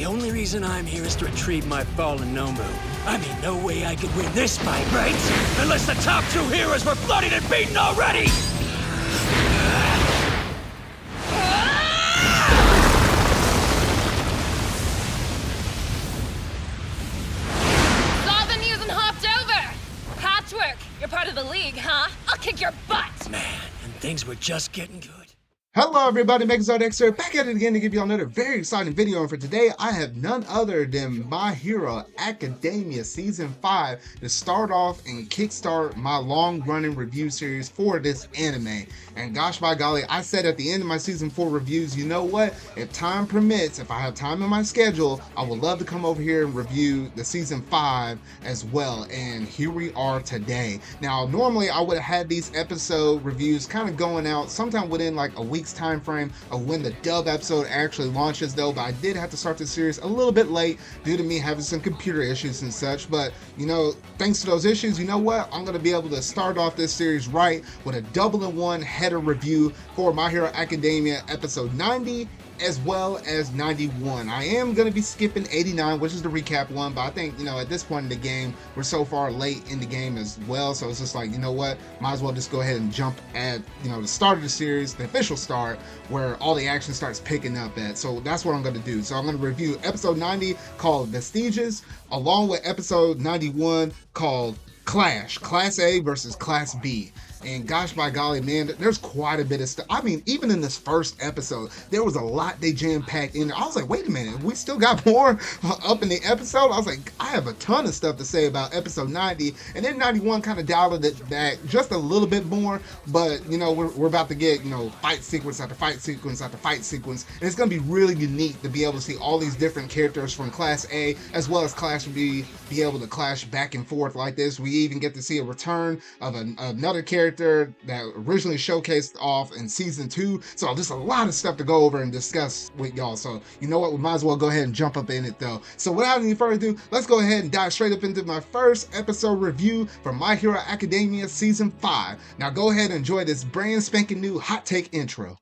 The only reason I'm here is to retrieve my fallen Nomu. I mean, no way I could win this fight, right? Unless the top two heroes were bloodied and beaten already! Saw the news and hopped over! Patchwork, you're part of the league, huh? I'll kick your butt! Man, and things were just getting good. Hello everybody, Megazord here, back at it again to give you all another very exciting video, and for today I have none other than My Hero Academia Season 5 to start off and kickstart my long-running review series for this anime. And gosh by golly, I said at the end of my Season 4 reviews, you know what, if time permits, if I have time in my schedule, I would love to come over here and review the Season 5 as well, and here we are today. Now normally I would have had these episode reviews kind of going out sometime within like a week's time frame of when the dub episode actually launches though, but I did have to start the series a little bit late due to me having some computer issues and such. But you know, thanks to those issues, you know what, I'm going to be able to start off this series right with a double-in-one header review for My Hero Academia episode 90 as well as 91. I am going to be skipping 89, which is the recap one, but I think, you know, at this point in the game, we're so far late in the game as well, so it's just like, you know what, might as well just go ahead and jump at, you know, the start of the series, the official start, where all the action starts picking up at. So that's what I'm going to do. So I'm going to review episode 90 called Vestiges, along with episode 91 called Clash, Class A versus Class B. And gosh by golly, man, there's quite a bit of stuff. I mean, even in this first episode, there was a lot they jam-packed in there. I was like, wait a minute, we still got more up in the episode? I was like, I have a ton of stuff to say about episode 90, and then 91 kind of dialed it back just a little bit more, but, you know, we're about to get, you know, fight sequence after fight sequence after fight sequence, and it's going to be really unique to be able to see all these different characters from Class A as well as Class B be able to clash back and forth like this. We even get to see a return of another character that originally showcased off in season 2, so there's a lot of stuff to go over and discuss with y'all. So you know what, we might as well go ahead and jump up in it though. So without any further ado, let's go ahead and dive straight up into my first episode review for My Hero Academia Season 5. Now go ahead and enjoy this brand spanking new hot take intro.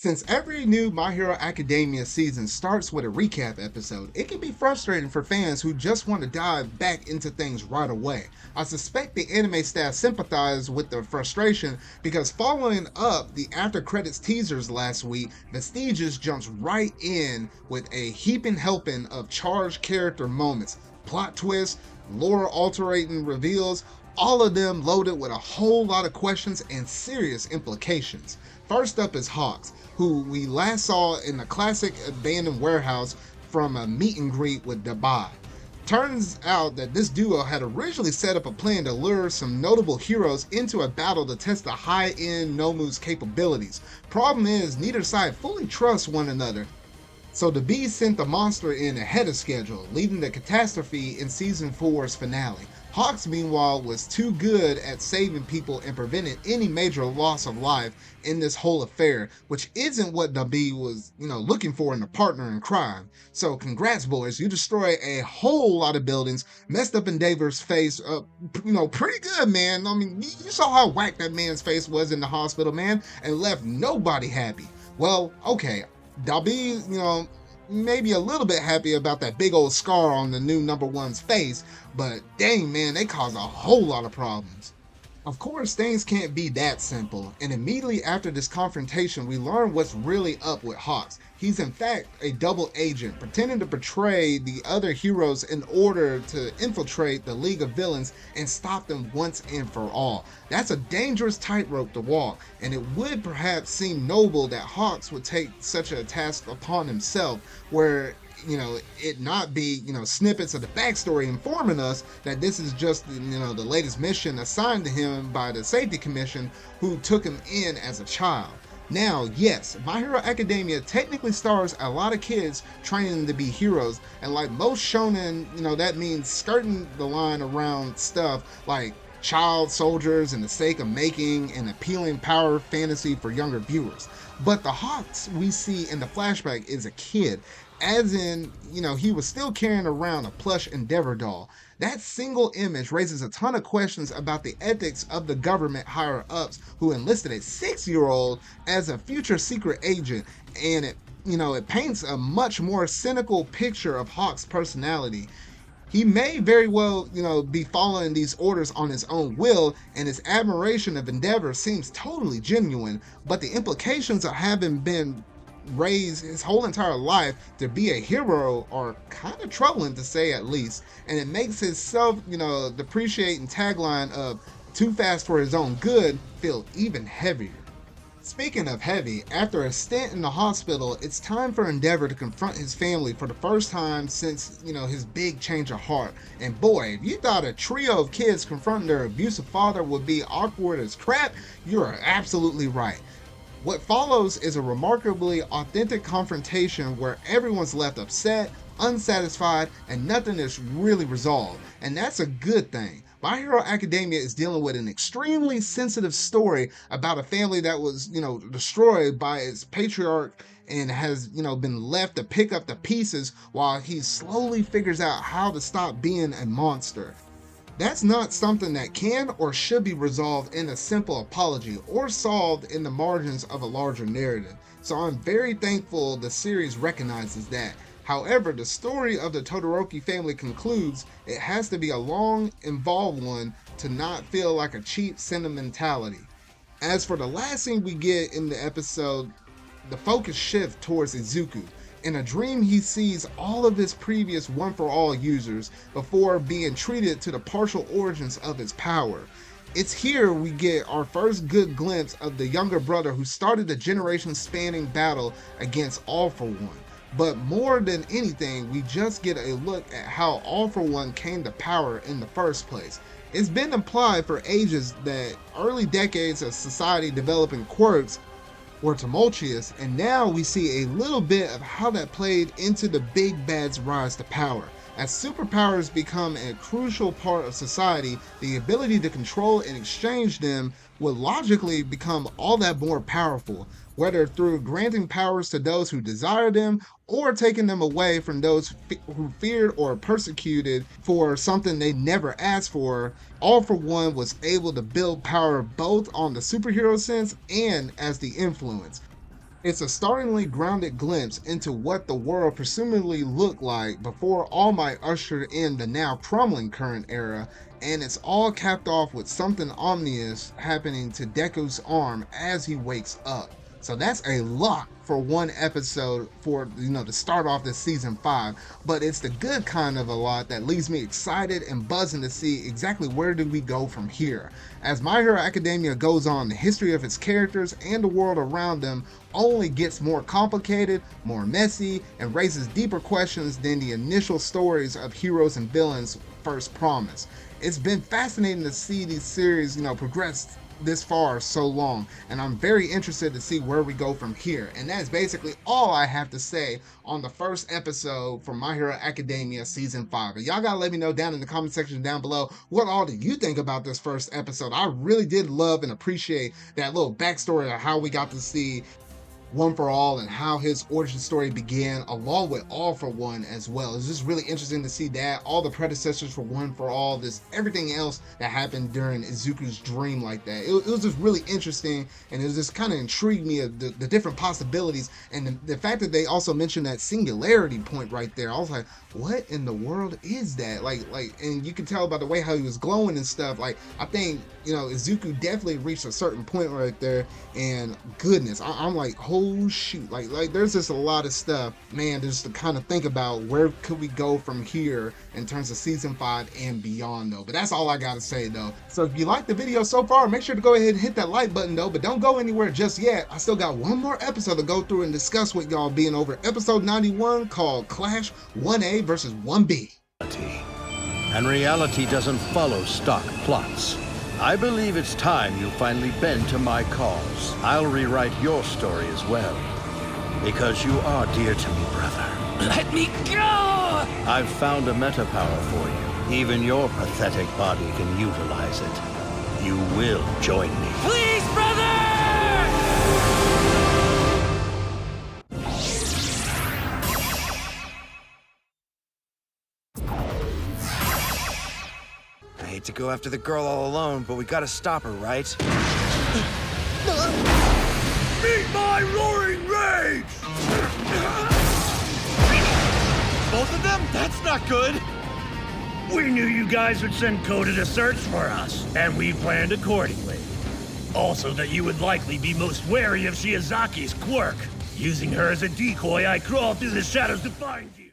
Since every new My Hero Academia season starts with a recap episode, it can be frustrating for fans who just want to dive back into things right away. I suspect the anime staff sympathize with the frustration because following up the after credits teasers last week, Vestiges jumps right in with a heaping helping of charged character moments, plot twists, lore altering reveals, all of them loaded with a whole lot of questions and serious implications. First up is Hawks, who we last saw in the classic abandoned warehouse from a meet and greet with Dabai. Turns out that this duo had originally set up a plan to lure some notable heroes into a battle to test the high-end Nomu's capabilities. Problem is, neither side fully trusts one another, so the Bees sent the monster in ahead of schedule, leading to catastrophe in Season 4's finale. Hawks, meanwhile, was too good at saving people and prevented any major loss of life in this whole affair, which isn't what the Bee was, you know, looking for in a partner in crime. So congrats, boys, you destroyed a whole lot of buildings, messed up Endeavor's face, you know, pretty good, man. I mean, you saw how whacked that man's face was in the hospital, man, and left nobody happy. Well, okay, Dabi, you know, maybe a little bit happy about that big old scar on the new number one's face, but dang man, they caused a whole lot of problems. Of course, things can't be that simple, and immediately after this confrontation, we learn what's really up with Hawks. He's in fact a double agent, pretending to betray the other heroes in order to infiltrate the League of Villains and stop them once and for all. That's a dangerous tightrope to walk, and it would perhaps seem noble that Hawks would take such a task upon himself, where you know, it not be, you know, snippets of the backstory informing us that this is just, you know, the latest mission assigned to him by the Safety Commission who took him in as a child. Now, yes, My Hero Academia technically stars a lot of kids training to be heroes, and like most shonen, that means skirting the line around stuff like child soldiers and the sake of making an appealing power fantasy for younger viewers. But the Hawks we see in the flashback is a kid, as in, he was still carrying around a plush Endeavor doll. That single image raises a ton of questions about the ethics of the government higher ups who enlisted a 6-year-old as a future secret agent, and it paints a much more cynical picture of Hawk's personality. He may very well, be following these orders on his own will, and his admiration of Endeavor seems totally genuine, but the implications of having been raised his whole entire life to be a hero are kind of troubling, to say at least, and it makes his self-depreciating tagline of too fast for his own good feel even heavier. Speaking of heavy, after a stint in the hospital, it's time for Endeavor to confront his family for the first time since, his big change of heart. And boy, if you thought a trio of kids confronting their abusive father would be awkward as crap, you are absolutely right. What follows is a remarkably authentic confrontation where everyone's left upset, unsatisfied, and nothing is really resolved. And that's a good thing. My Hero Academia is dealing with an extremely sensitive story about a family that was, destroyed by its patriarch and has, been left to pick up the pieces while he slowly figures out how to stop being a monster. That's not something that can or should be resolved in a simple apology or solved in the margins of a larger narrative. So I'm very thankful the series recognizes that. However, the story of the Todoroki family concludes it has to be a long, involved one to not feel like a cheap sentimentality. As for the last scene we get in the episode, the focus shifts towards Izuku. In a dream, he sees all of his previous one-for-all users before being treated to the partial origins of his power. It's here we get our first good glimpse of the younger brother who started the generation-spanning battle against All For One. But more than anything, we just get a look at how All For One came to power in the first place. It's been implied for ages that early decades of society developing quirks were tumultuous, and now we see a little bit of how that played into the big bad's rise to power. As superpowers become a crucial part of society, the ability to control and exchange them will logically become all that more powerful, whether through granting powers to those who desire them or taking them away from those who feared or persecuted for something they never asked for. All For One was able to build power both on the superhero sense and as the influence. It's a startlingly grounded glimpse into what the world presumably looked like before All Might ushered in the now crumbling current era, and it's all capped off with something ominous happening to Deku's arm as he wakes up. So that's a lot for one episode for, to start off this season 5, but it's the good kind of a lot that leaves me excited and buzzing to see exactly where do we go from here. As My Hero Academia goes on, the history of its characters and the world around them only gets more complicated, more messy, and raises deeper questions than the initial stories of heroes and villains first promise. It's been fascinating to see these series, progress this far so long, and I'm very interested to see where we go from here. And that's basically all I have to say on the first episode for My Hero Academia Season 5. And y'all gotta let me know down in the comment section down below what all do you think about this first episode. I really did love and appreciate that little backstory of how we got to see One For All and how his origin story began, along with All For One as well. It's just really interesting to see that, all the predecessors for One For All, this everything else that happened during Izuku's dream like that. It was just really interesting, and it was just kind of intrigued me of the different possibilities, and the fact that they also mentioned that singularity point right there. I was like, what in the world is that? Like, and you can tell by the way how he was glowing and stuff. Like, I think, Izuku definitely reached a certain point right there, and goodness, I'm like, oh shoot, like there's just a lot of stuff, man, just to kind of think about where could we go from here in terms of season 5 and beyond though. But that's all I gotta say though. So if you liked the video so far, make sure to go ahead and hit that like button though, but don't go anywhere just yet. I still got one more episode to go through and discuss with y'all, being over episode 91 called Clash 1A versus 1B. And reality doesn't follow stock plots. I believe it's time you finally bend to my cause. I'll rewrite your story as well. Because you are dear to me, brother. Let me go! I've found a meta power for you. Even your pathetic body can utilize it. You will join me. Please, brother! I hate to go after the girl all alone, but we gotta stop her, right? Meet my roaring rage! Both of them? That's not good! We knew you guys would send Coda to search for us, and we planned accordingly. Also that you would likely be most wary of Shiozaki's quirk. Using her as a decoy, I crawled through the shadows to find you.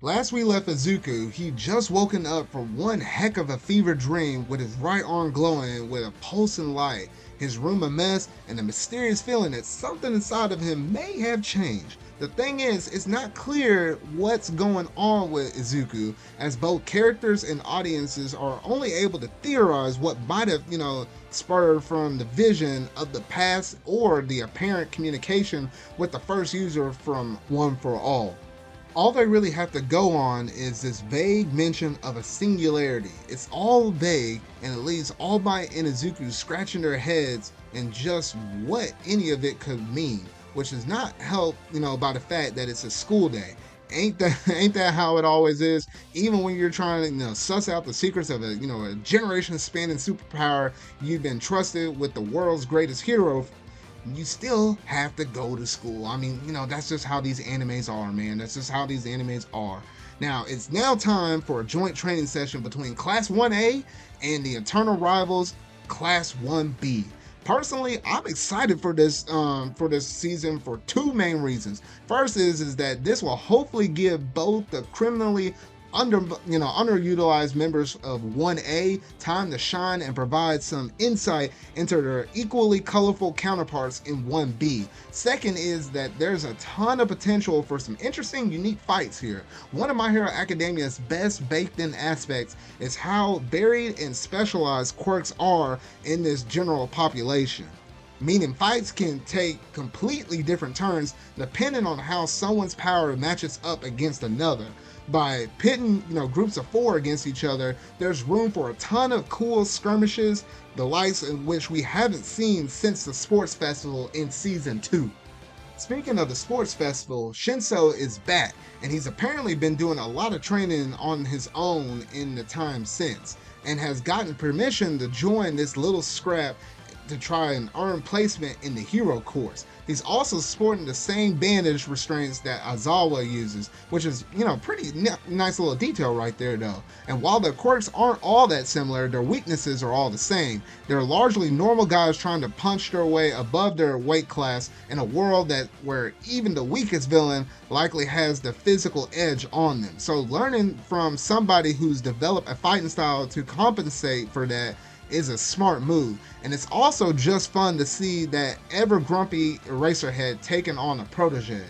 Last we left Izuku, he'd just woken up from one heck of a fever dream with his right arm glowing with a pulsing light, his room a mess, and a mysterious feeling that something inside of him may have changed. The thing is, it's not clear what's going on with Izuku, as both characters and audiences are only able to theorize what might have, spurred from the vision of the past or the apparent communication with the first user from One for All. All they really have to go on is this vague mention of a singularity. It's all vague, and it leaves All Might and Izuku scratching their heads in just what any of it could mean, which is not helped, by the fact that it's a school day. Ain't that how it always is? Even when you're trying to, suss out the secrets of a generation-spanning superpower you've been trusted with the world's greatest hero, you still have to go to school. I mean, that's just how these animes are, man. That's just how these animes are. Now, it's now time for a joint training session between Class 1A and the eternal rivals, Class 1B. Personally, I'm excited for this season for two main reasons. First is that this will hopefully give both the criminally underutilized members of 1A time to shine and provide some insight into their equally colorful counterparts in 1B. Second is that there's a ton of potential for some interesting, unique fights here. One of My Hero Academia's best baked in aspects is how varied and specialized quirks are in this general population. Meaning fights can take completely different turns depending on how someone's power matches up against another. By pitting groups of 4 against each other, there's room for a ton of cool skirmishes, the likes in which we haven't seen since the sports festival in season 2. Speaking of the sports festival, Shinso is back, and he's apparently been doing a lot of training on his own in the time since, and has gotten permission to join this little scrap to try and earn placement in the hero course. He's also sporting the same bandage restraints that Aizawa uses, which is, pretty nice little detail right there though. And while their quirks aren't all that similar, their weaknesses are all the same. They're largely normal guys trying to punch their way above their weight class in a world where even the weakest villain likely has the physical edge on them. So learning from somebody who's developed a fighting style to compensate for that is a smart move, and it's also just fun to see that ever grumpy Eraserhead taking on a protege.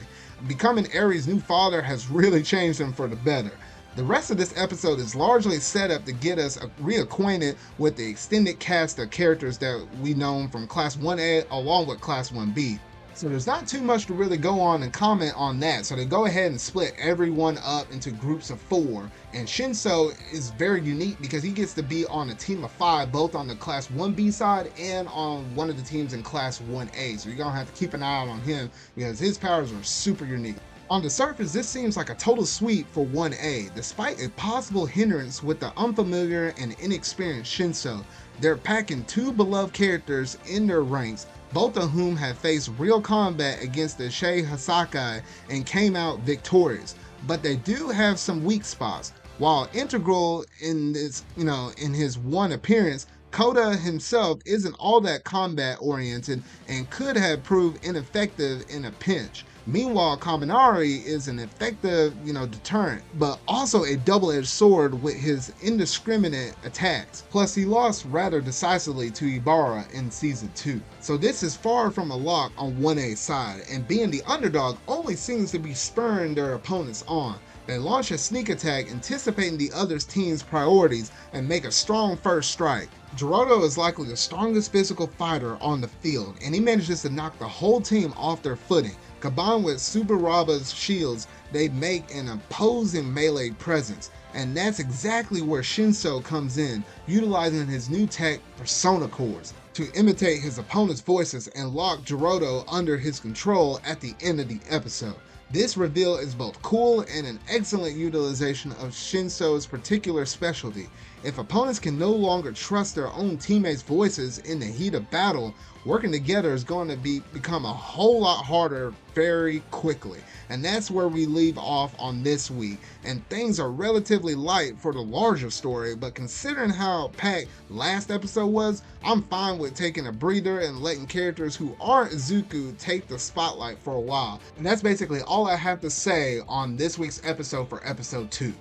Becoming Eri's new father has really changed him for the better. The rest of this episode is largely set up to get us reacquainted with the extended cast of characters that we know from Class 1A along with Class 1B. So there's not too much to really go on and comment on that. So they go ahead and split everyone up into groups of 4. And Shinso is very unique because he gets to be on a team of 5, both on the Class 1B side and on one of the teams in Class 1A. So you're going to have to keep an eye out on him because his powers are super unique. On the surface, this seems like a total sweep for 1A, despite a possible hindrance with the unfamiliar and inexperienced Shinso. They're packing 2 beloved characters in their ranks, both of whom have faced real combat against the Shei Hasakai and came out victorious. But they do have some weak spots. While integral in this, in his one appearance, Koda himself isn't all that combat oriented and could have proved ineffective in a pinch. Meanwhile, Kaminari is an effective, deterrent, but also a double-edged sword with his indiscriminate attacks. Plus, he lost rather decisively to Ibarra in Season 2. So this is far from a lock on 1A's side, and being the underdog only seems to be spurring their opponents on. They launch a sneak attack anticipating the other team's priorities and make a strong first strike. Gerudo is likely the strongest physical fighter on the field, and he manages to knock the whole team off their footing. Combined with Subaraba's shields, they make an imposing melee presence, and that's exactly where Shinso comes in, utilizing his new tech, Persona Cores, to imitate his opponent's voices and lock Gerudo under his control at the end of the episode. This reveal is both cool and an excellent utilization of Shinso's particular specialty. If opponents can no longer trust their own teammates' voices in the heat of battle, working together is going to become a whole lot harder very quickly. And that's where we leave off on this week. And things are relatively light for the larger story, but considering how packed last episode was, I'm fine with taking a breather and letting characters who aren't Izuku take the spotlight for a while. And that's basically all I have to say on this week's episode for episode 2.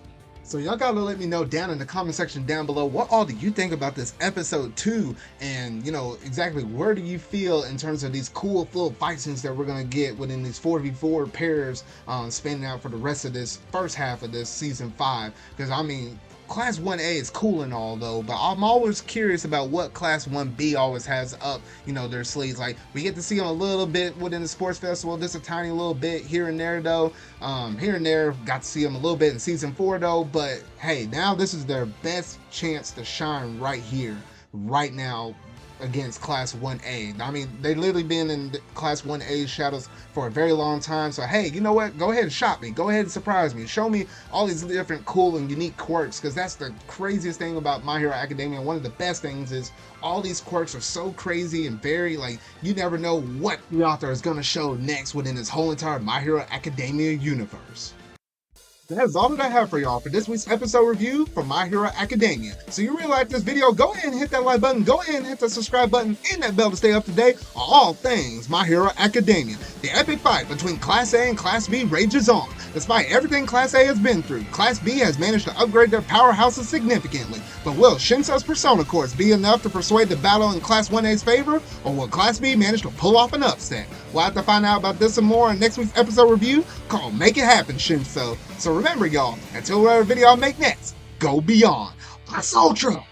So y'all gotta let me know down in the comment section down below, what all do you think about this episode 2, and you know, exactly where do you feel in terms of these cool little fight scenes that we're gonna get within these 4v4 pairs spanning out for the rest of this first half of this season 5. Because I mean, Class 1A is cool and all though, but I'm always curious about what Class 1B always has up, you know, their sleeves. Like, we get to see them a little bit within the sports festival, just a tiny little bit here and there though. Here and there, got to see them a little bit in season 4 though, but hey, now this is their best chance to shine right here, right now, against Class 1A. I mean, they literally been in Class 1A shadows for a very long time, so hey, you know what, go ahead and shock me, go ahead and surprise me, show me all these different cool and unique quirks, because that's the craziest thing about My Hero Academia. One of the best things is all these quirks are so crazy and very, like, you never know what the author is going to show next within this whole entire My Hero Academia universe. That is all that I have for y'all for this week's episode review for My Hero Academia. So you really like this video, go ahead and hit that like button, go ahead and hit the subscribe button and that bell to stay up to date on all things My Hero Academia. The epic fight between Class A and Class B rages on. Despite everything Class A has been through, Class B has managed to upgrade their powerhouses significantly. But will Shinso's Persona Cores be enough to persuade the battle in Class 1A's favor, or will Class B manage to pull off an upset? We'll have to find out about this and more in next week's episode review called Make It Happen, Shinso. So remember y'all, until whatever video I make next, go beyond. Plus Ultra!